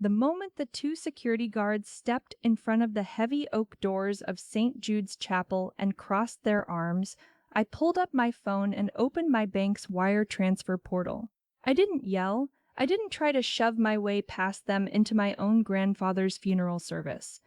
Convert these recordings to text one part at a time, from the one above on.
The moment the two security guards stepped in front of the heavy oak doors of St. Jude's Chapel and crossed their arms, I pulled up my phone and opened my bank's wire transfer portal. I didn't yell. I didn't try to shove my way past them into my own grandfather's funeral service.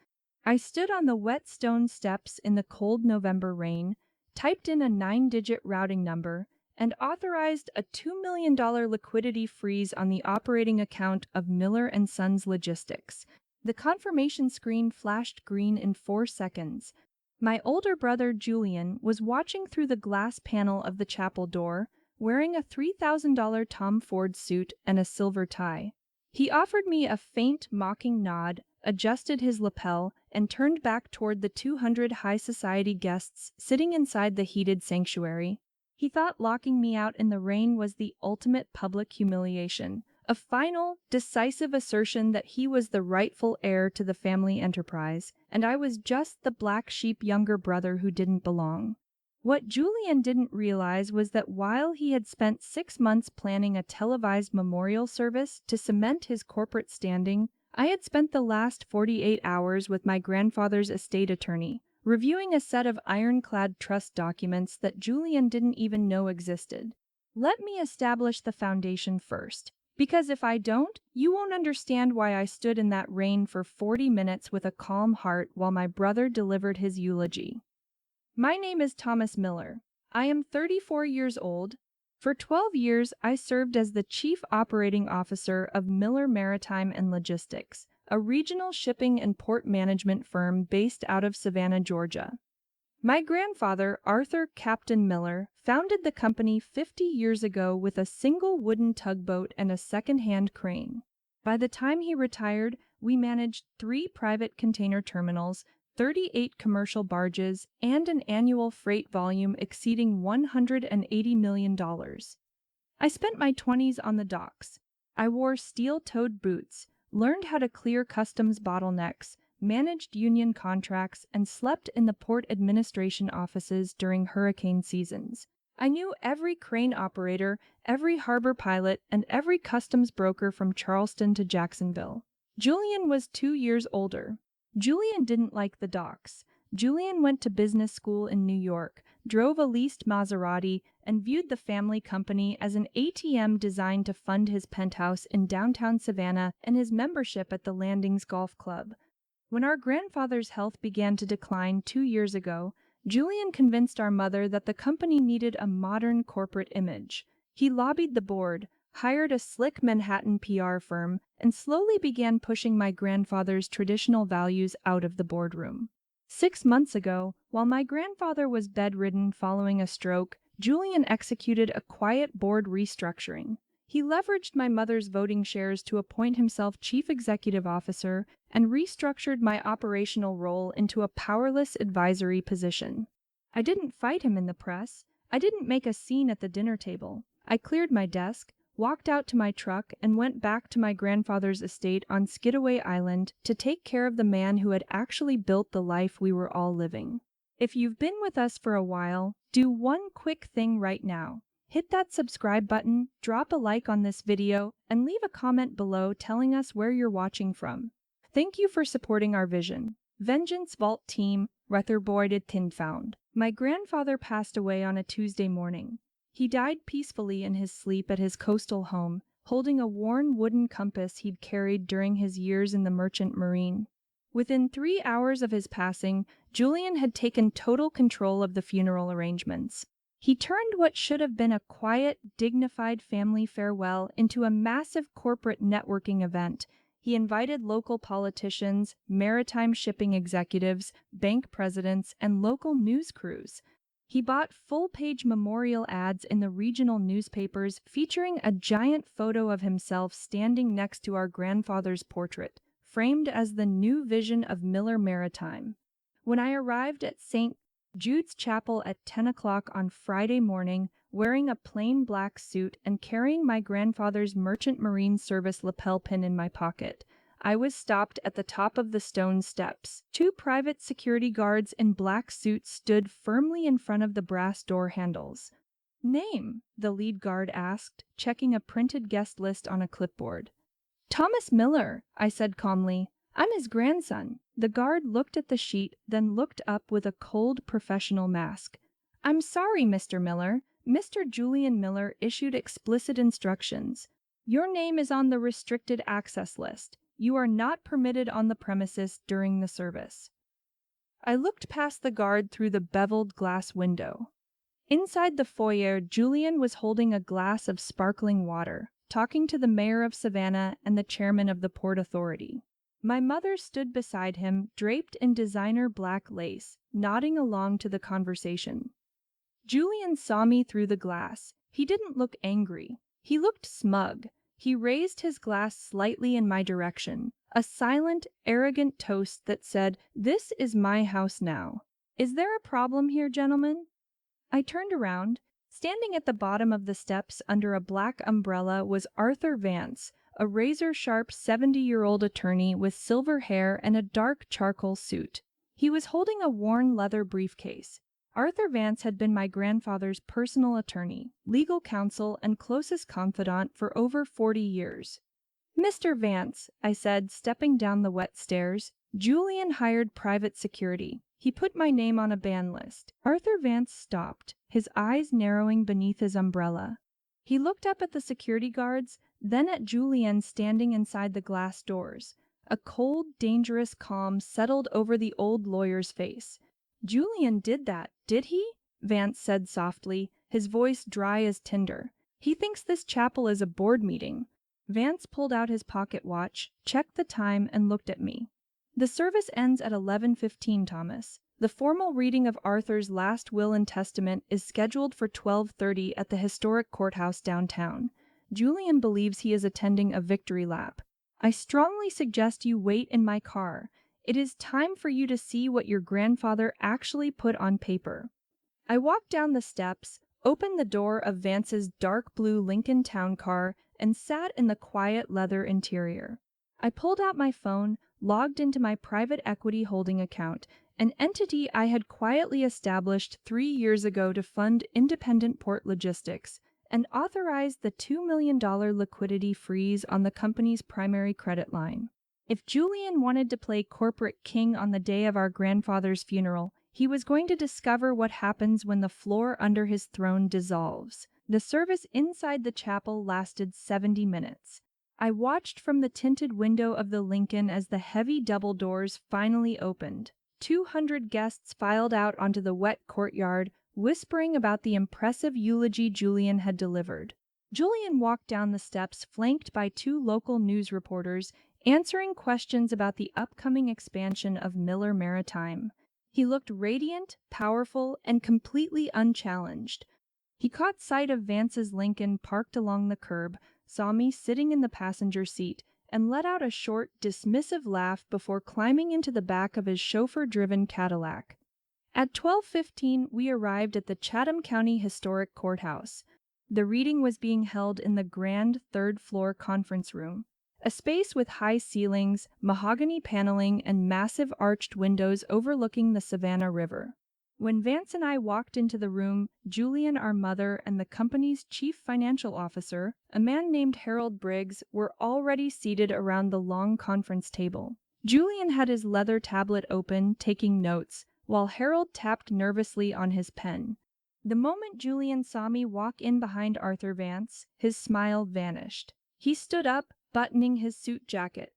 I stood on the wet stone steps in the cold November rain, typed in a 9-digit routing number, and authorized a $2 million liquidity freeze on the operating account of Miller & Sons Logistics. The confirmation screen flashed green in 4 seconds. My older brother Julian was watching through the glass panel of the chapel door, wearing a $3,000 Tom Ford suit and a silver tie. He offered me a faint, mocking nod, adjusted his lapel, and turned back toward the 200 high society guests sitting inside the heated sanctuary. He thought locking me out in the rain was the ultimate public humiliation, a final, decisive assertion that he was the rightful heir to the family enterprise, and I was just the black sheep younger brother who didn't belong. What Julian didn't realize was that while he had spent 6 months planning a televised memorial service to cement his corporate standing, I had spent the last 48 hours with my grandfather's estate attorney, reviewing a set of ironclad trust documents that Julian didn't even know existed. Let me establish the foundation first, because if I don't, you won't understand why I stood in that rain for 40 minutes with a calm heart while my brother delivered his eulogy. My name is Thomas Miller. I am 34 years old. For 12 years, I served as the Chief Operating Officer of Miller Maritime and Logistics, a regional shipping and port management firm based out of Savannah, Georgia. My grandfather, Arthur Captain Miller, founded the company 50 years ago with a single wooden tugboat and a second-hand crane. By the time he retired, we managed 3 private container terminals, 38 commercial barges, and an annual freight volume exceeding $180 million. I spent my 20s on the docks. I wore steel-toed boots, learned how to clear customs bottlenecks, managed union contracts, and slept in the port administration offices during hurricane seasons. I knew every crane operator, every harbor pilot, and every customs broker from Charleston to Jacksonville. Julian was 2 years older. Julian didn't like the docks. Julian went to business school in New York, drove a leased Maserati, and viewed the family company as an ATM designed to fund his penthouse in downtown Savannah and his membership at the Landings Golf Club. When our grandfather's health began to decline 2 years ago, Julian convinced our mother that the company needed a modern corporate image. He lobbied the board, hired a slick Manhattan PR firm, and slowly began pushing my grandfather's traditional values out of the boardroom. 6 months ago, while my grandfather was bedridden following a stroke, Julian executed a quiet board restructuring. He leveraged my mother's voting shares to appoint himself chief executive officer and restructured my operational role into a powerless advisory position. I didn't fight him in the press. I didn't make a scene at the dinner table. I cleared my desk, walked out to my truck, and went back to my grandfather's estate on Skidaway Island to take care of the man who had actually built the life we were all living. If you've been with us for a while, do one quick thing right now. Hit that subscribe button, drop a like on this video, and leave a comment below telling us where you're watching from. Thank you for supporting our vision. Vengeance Vault Team, Rutherboyded Tinfound. My grandfather passed away on a Tuesday morning. He died peacefully in his sleep at his coastal home, holding a worn wooden compass he'd carried during his years in the Merchant Marine. Within 3 hours of his passing, Julian had taken total control of the funeral arrangements. He turned what should have been a quiet, dignified family farewell into a massive corporate networking event. He invited local politicians, maritime shipping executives, bank presidents, and local news crews. He bought full-page memorial ads in the regional newspapers featuring a giant photo of himself standing next to our grandfather's portrait, framed as the new vision of Miller Maritime. When I arrived at St. Jude's Chapel at 10 o'clock on Friday morning, wearing a plain black suit and carrying my grandfather's Merchant Marine Service lapel pin in my pocket, I was stopped at the top of the stone steps. 2 private security guards in black suits stood firmly in front of the brass door handles. "Name?" the lead guard asked, checking a printed guest list on a clipboard. Thomas Miller, I said calmly. I'm his grandson. The guard looked at the sheet, then looked up with a cold professional mask. I'm sorry, Mr. Miller. Mr. Julian Miller issued explicit instructions. Your name is on the restricted access list. You are not permitted on the premises during the service. I looked past the guard through the beveled glass window. Inside the foyer, Julian was holding a glass of sparkling water, talking to the mayor of Savannah and the chairman of the Port Authority. My mother stood beside him, draped in designer black lace, nodding along to the conversation. Julian saw me through the glass. He didn't look angry. He looked smug. He raised his glass slightly in my direction, a silent, arrogant toast that said, "This is my house now. Is there a problem here, gentlemen?" I turned around. Standing at the bottom of the steps under a black umbrella was Arthur Vance, a razor-sharp 70-year-old attorney with silver hair and a dark charcoal suit. He was holding a worn leather briefcase. Arthur Vance had been my grandfather's personal attorney, legal counsel, and closest confidant for over 40 years. "Mr. Vance," I said, stepping down the wet stairs, "Julian hired private security. He put my name on a ban list." Arthur Vance stopped, his eyes narrowing beneath his umbrella. He looked up at the security guards, then at Julian standing inside the glass doors. A cold, dangerous calm settled over the old lawyer's face. "Julian did that, did he?" Vance said softly, his voice dry as tinder. "He thinks this chapel is a board meeting." Vance pulled out his pocket watch, checked the time, and looked at me. "The service ends at 11:15, Thomas. The formal reading of Arthur's last will and testament is scheduled for 12:30 at the historic courthouse downtown. Julian believes he is attending a victory lap. I strongly suggest you wait in my car. It is time for you to see what your grandfather actually put on paper." I walked down the steps, opened the door of Vance's dark blue Lincoln Town Car, and sat in the quiet leather interior. I pulled out my phone, logged into my private equity holding account, an entity I had quietly established 3 years ago to fund independent port logistics, and authorized the $2 million liquidity freeze on the company's primary credit line. If Julian wanted to play corporate king on the day of our grandfather's funeral, he was going to discover what happens when the floor under his throne dissolves. The service inside the chapel lasted 70 minutes. I watched from the tinted window of the Lincoln as the heavy double doors finally opened. 200 guests filed out onto the wet courtyard, whispering about the impressive eulogy Julian had delivered. Julian walked down the steps, flanked by 2 local news reporters, answering questions about the upcoming expansion of Miller Maritime. He looked radiant, powerful, and completely unchallenged. He caught sight of Vance's Lincoln parked along the curb, saw me sitting in the passenger seat, and let out a short, dismissive laugh before climbing into the back of his chauffeur-driven Cadillac. At 12:15, we arrived at the Chatham County Historic Courthouse. The reading was being held in the grand third-floor conference room, a space with high ceilings, mahogany paneling, and massive arched windows overlooking the Savannah River. When Vance and I walked into the room, Julian, our mother, and the company's chief financial officer, a man named Harold Briggs, were already seated around the long conference table. Julian had his leather tablet open, taking notes, while Harold tapped nervously on his pen. The moment Julian saw me walk in behind Arthur Vance, his smile vanished. He stood up, buttoning his suit jacket.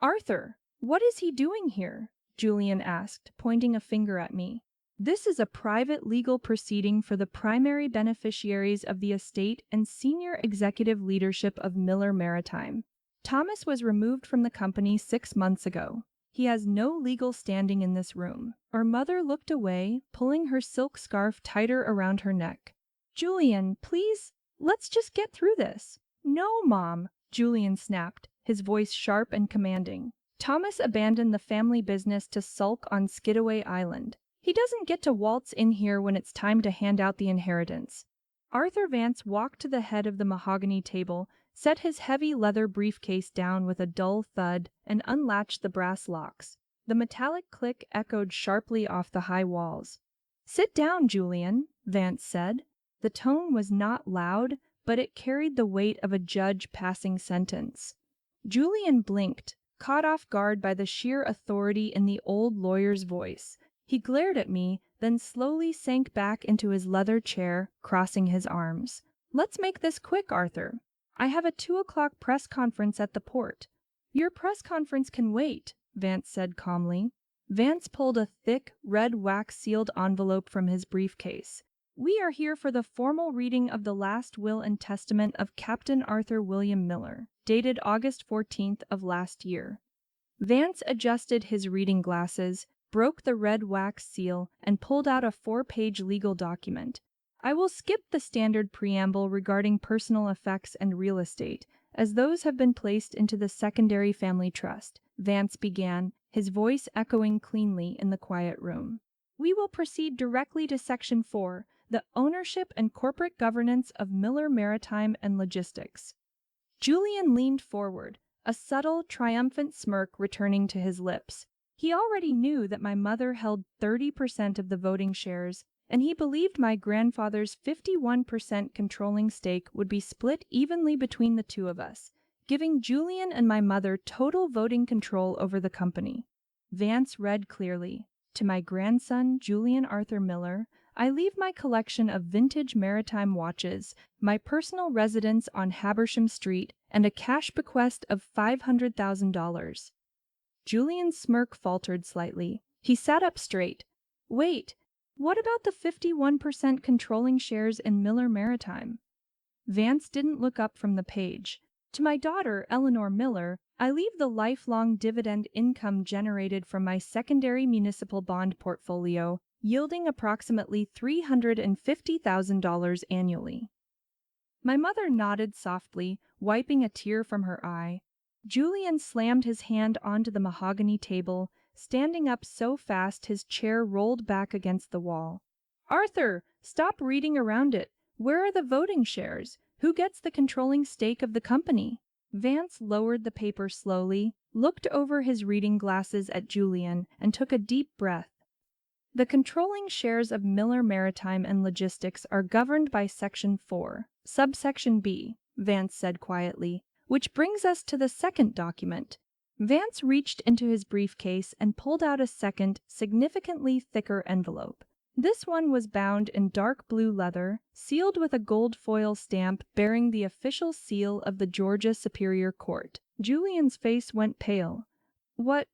"Arthur, what is he doing here?" Julian asked, pointing a finger at me. "This is a private legal proceeding for the primary beneficiaries of the estate and senior executive leadership of Miller Maritime. Thomas was removed from the company 6 months ago. He has no legal standing in this room." Our mother looked away, pulling her silk scarf tighter around her neck. "Julian, please, let's just get through this." "No, Mom," Julian snapped, his voice sharp and commanding. "Thomas abandoned the family business to sulk on Skidaway Island. He doesn't get to waltz in here when it's time to hand out the inheritance." Arthur Vance walked to the head of the mahogany table, set his heavy leather briefcase down with a dull thud, and unlatched the brass locks. The metallic click echoed sharply off the high walls. "Sit down, Julian," Vance said. The tone was not loud, but it carried the weight of a judge passing sentence. Julian blinked, caught off guard by the sheer authority in the old lawyer's voice. He glared at me, then slowly sank back into his leather chair, crossing his arms. "Let's make this quick, Arthur. I have a 2 o'clock press conference at the port." "Your press conference can wait," Vance said calmly. Vance pulled a thick, red wax-sealed envelope from his briefcase. "We are here for the formal reading of the last will and testament of Captain Arthur William Miller, dated August 14th of last year." Vance adjusted his reading glasses, broke the red wax seal, and pulled out a 4-page legal document. "I will skip the standard preamble regarding personal effects and real estate, as those have been placed into the secondary family trust," Vance began, his voice echoing cleanly in the quiet room. "We will proceed directly to Section 4, the ownership and corporate governance of Miller Maritime and Logistics." Julian leaned forward, a subtle, triumphant smirk returning to his lips. He already knew that my mother held 30% of the voting shares, and he believed my grandfather's 51% controlling stake would be split evenly between the two of us, giving Julian and my mother total voting control over the company. Vance read clearly, "To my grandson, Julian Arthur Miller, I leave my collection of vintage maritime watches, my personal residence on Habersham Street, and a cash bequest of $500,000. Julian's smirk faltered slightly. He sat up straight. "Wait, what about the 51% controlling shares in Miller Maritime?" Vance didn't look up from the page. "To my daughter, Eleanor Miller, I leave the lifelong dividend income generated from my secondary municipal bond portfolio, yielding approximately $350,000 annually." My mother nodded softly, wiping a tear from her eye. Julian slammed his hand onto the mahogany table, standing up so fast his chair rolled back against the wall. "Arthur, stop reading around it. Where are the voting shares? Who gets the controlling stake of the company?" Vance lowered the paper slowly, looked over his reading glasses at Julian, and took a deep breath. "The controlling shares of Miller Maritime and Logistics are governed by Section 4, subsection B," Vance said quietly, "which brings us to the second document." Vance reached into his briefcase and pulled out a second, significantly thicker envelope. This one was bound in dark blue leather, sealed with a gold foil stamp bearing the official seal of the Georgia Superior Court. Julian's face went pale. What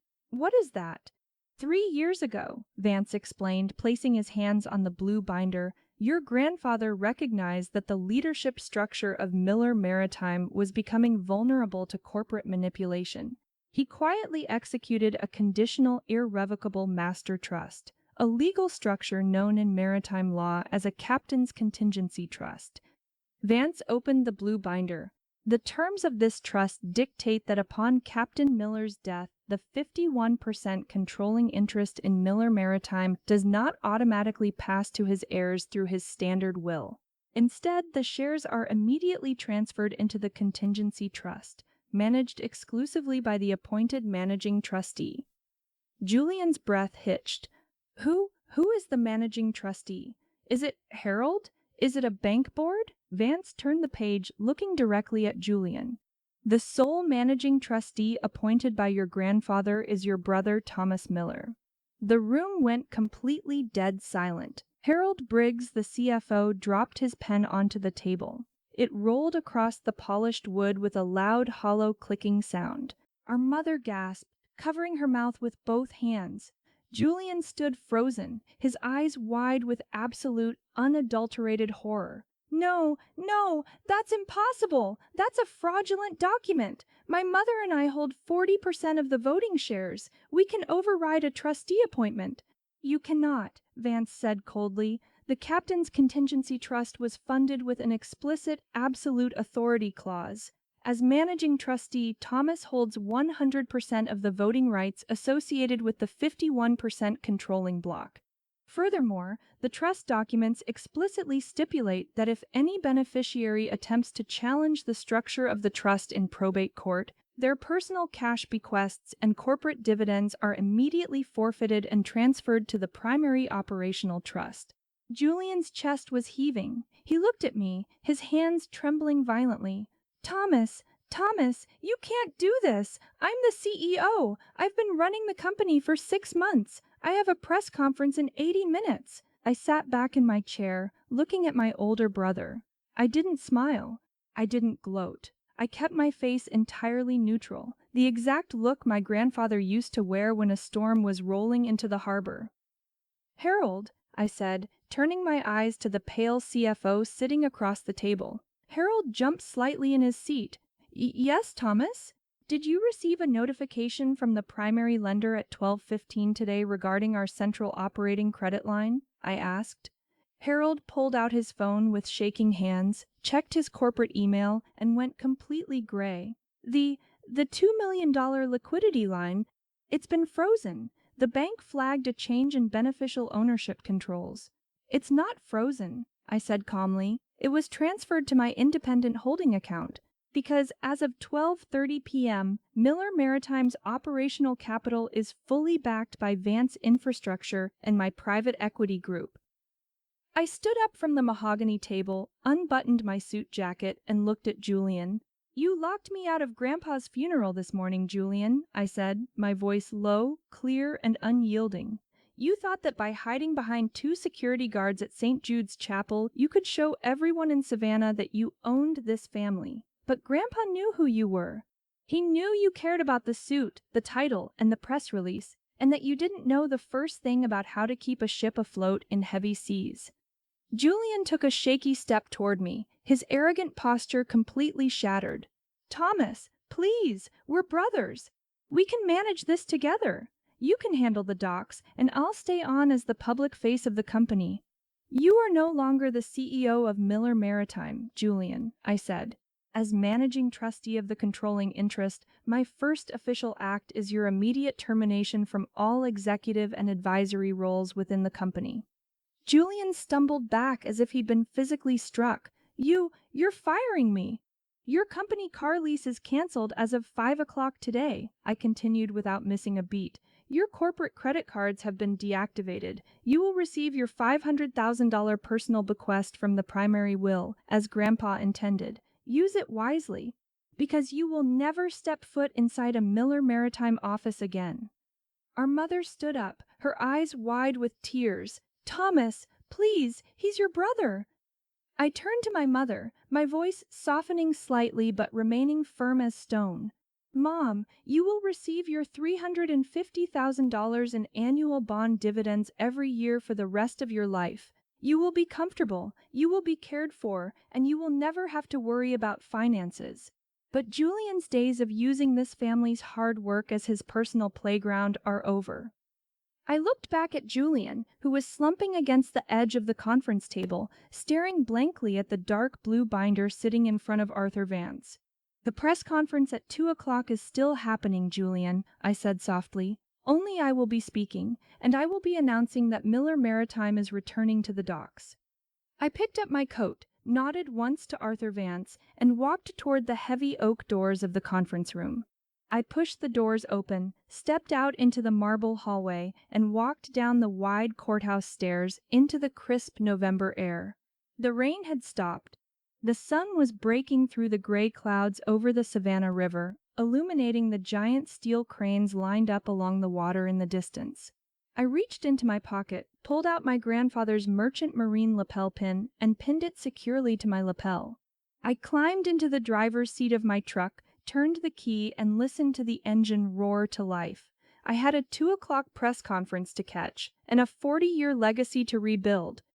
is that?" 3 years ago," Vance explained, placing his hands on the blue binder, "your grandfather recognized that the leadership structure of Miller Maritime was becoming vulnerable to corporate manipulation. He quietly executed a conditional irrevocable master trust, a legal structure known in maritime law as a captain's contingency trust." Vance opened the blue binder. "The terms of this trust dictate that upon Captain Miller's death, the 51% controlling interest in Miller Maritime does not automatically pass to his heirs through his standard will. Instead, the shares are immediately transferred into the contingency trust, managed exclusively by the appointed managing trustee." Julian's breath hitched. Who is the managing trustee? Is it Harold? Is it a bank board?" Vance turned the page, looking directly at Julian. "The sole managing trustee appointed by your grandfather is your brother Thomas Miller." The room went completely dead silent. Harold Briggs, the CFO, dropped his pen onto the table. It rolled across the polished wood with a loud, hollow clicking sound. Our mother gasped, covering her mouth with both hands. Julian stood frozen, his eyes wide with absolute, unadulterated horror. No, that's impossible! That's a fraudulent document! My mother and I hold 40% of the voting shares. We can override a trustee appointment." "You cannot," Vance said coldly. "The captain's contingency trust was funded with an explicit, absolute authority clause. As managing trustee, Thomas holds 100% of the voting rights associated with the 51% controlling block. Furthermore, the trust documents explicitly stipulate that if any beneficiary attempts to challenge the structure of the trust in probate court, their personal cash bequests and corporate dividends are immediately forfeited and transferred to the primary operational trust." Julian's chest was heaving. He looked at me, his hands trembling violently. Thomas, Thomas, you can't do this. I'm the CEO. I've been running the company for 6 months. I have a press conference in 80 minutes. I sat back in my chair, looking at my older brother. I didn't smile. I didn't gloat. I kept my face entirely neutral, the exact look my grandfather used to wear when a storm was rolling into the harbor. Harold, I said, turning my eyes to the pale CFO sitting across the table. Harold jumped slightly in his seat. Yes, Thomas? Did you receive a notification from the primary lender at 12:15 today regarding our central operating credit line? I asked. Harold pulled out his phone with shaking hands, checked his corporate email, and went completely gray. The $2 million liquidity line, it's been frozen. The bank flagged a change in beneficial ownership controls. It's not frozen, I said calmly. It was transferred to my independent holding account because as of 12:30 p.m., Miller Maritime's operational capital is fully backed by Vance Infrastructure and my private equity group. I stood up from the mahogany table, unbuttoned my suit jacket, and looked at Julian. You locked me out of Grandpa's funeral this morning, Julian, I said, my voice low, clear, and unyielding. You thought that by hiding behind 2 security guards at St. Jude's Chapel, you could show everyone in Savannah that you owned this family. But Grandpa knew who you were. He knew you cared about the suit, the title, and the press release, and that you didn't know the first thing about how to keep a ship afloat in heavy seas. Julian took a shaky step toward me, his arrogant posture completely shattered. Thomas, please, we're brothers. We can manage this together. You can handle the docs, and I'll stay on as the public face of the company. You are no longer the CEO of Miller Maritime, Julian, I said. As managing trustee of the controlling interest, my first official act is your immediate termination from all executive and advisory roles within the company. Julian stumbled back as if he'd been physically struck. You're firing me. Your company car lease is canceled as of 5 o'clock today, I continued without missing a beat. Your corporate credit cards have been deactivated. You will receive your $500,000 personal bequest from the primary will, as Grandpa intended. Use it wisely, because you will never step foot inside a Miller Maritime office again. Our mother stood up, her eyes wide with tears. Thomas, please, he's your brother. I turned to my mother, my voice softening slightly but remaining firm as stone. Mom, you will receive your $350,000 in annual bond dividends every year for the rest of your life. You will be comfortable, you will be cared for, and you will never have to worry about finances. But Julian's days of using this family's hard work as his personal playground are over. I looked back at Julian, who was slumping against the edge of the conference table, staring blankly at the dark blue binder sitting in front of Arthur Vance. The press conference at 2 o'clock is still happening, Julian, I said softly. Only I will be speaking, and I will be announcing that Miller Maritime is returning to the docks. I picked up my coat, nodded once to Arthur Vance, and walked toward the heavy oak doors of the conference room. I pushed the doors open, stepped out into the marble hallway, and walked down the wide courthouse stairs into the crisp November air. The rain had stopped. The sun was breaking through the gray clouds over the Savannah River, illuminating the giant steel cranes lined up along the water in the distance. I reached into my pocket, pulled out my grandfather's Merchant Marine lapel pin, and pinned it securely to my lapel. I climbed into the driver's seat of my truck, turned the key, and listened to the engine roar to life. I had a 2 o'clock press conference to catch, and a 40-year legacy to rebuild.